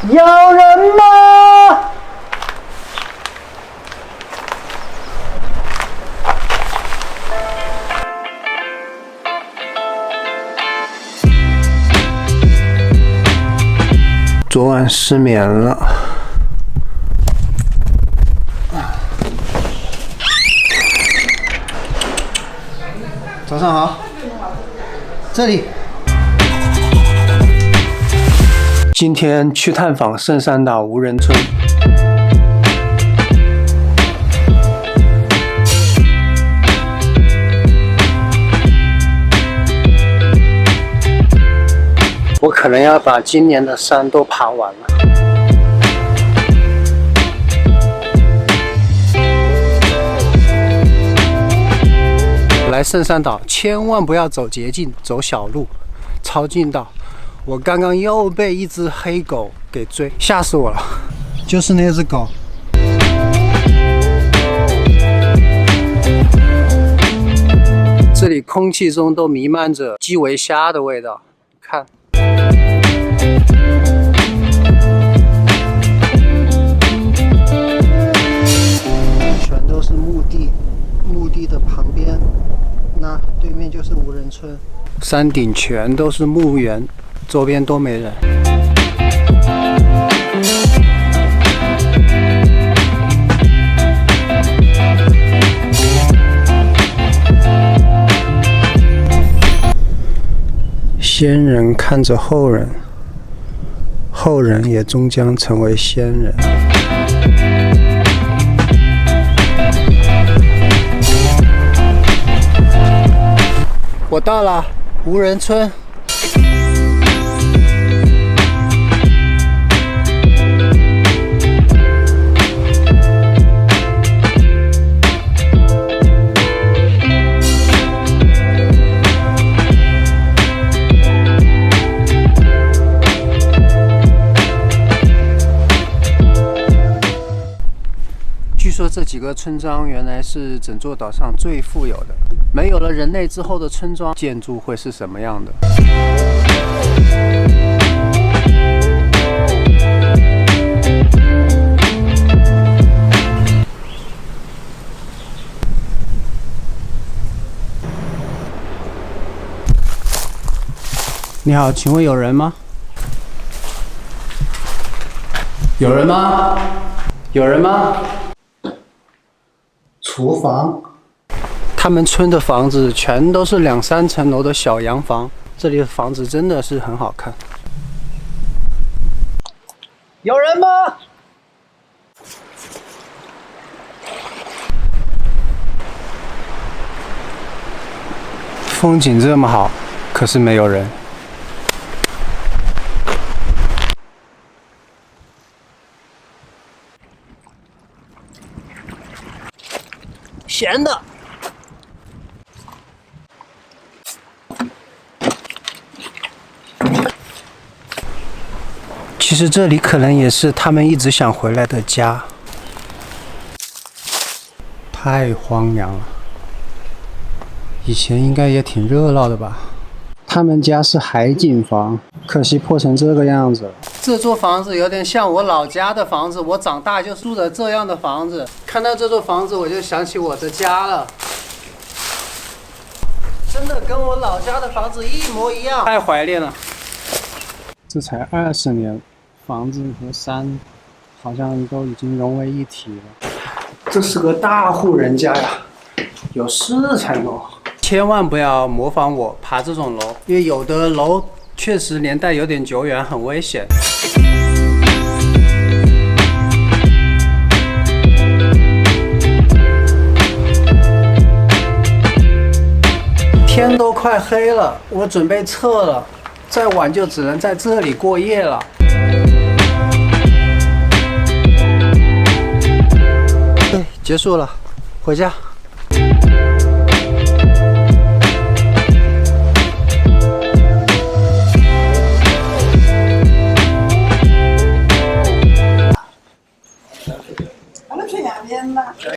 有人吗？昨晚失眠了。早上好，这里。今天去探访圣山岛无人村。我可能要把今年的山都爬完了。来圣山岛千万不要走捷径，走小路，抄近道。我刚刚又被一只黑狗给追，吓死我了！就是那只狗。这里空气中都弥漫着基围虾的味道，看。全都是墓地，墓地的旁边，那对面就是无人村。山顶全都是墓园。周边都没人。先人看着后人，后人也终将成为先人。我到了无人村。据说这几个村庄原来是整座岛上最富有的。没有了人类之后的村庄建筑会是什么样的？你好，请问有人吗？有人吗？有人吗？厨房。他们村的房子全都是2、3层楼的小洋房，这里的房子真的是很好看。有人吗？风景这么好，可是没有人。咸的。其实这里可能也是他们一直想回来的家。太荒凉了。以前应该也挺热闹的吧？他们家是海景房，可惜破成这个样子了。这座房子有点像我老家的房子，我长大就住着这样的房子。看到这座房子，我就想起我的家了。真的跟我老家的房子一模一样，太怀念了。这才20年，房子和山好像都已经融为一体了。这是个大户人家呀，有4层楼。千万不要模仿我爬这种楼，因为有的楼确实年代有点久远，很危险。天都快黑了，我准备撤了，再晚就只能在这里过夜了。对，结束了，回家。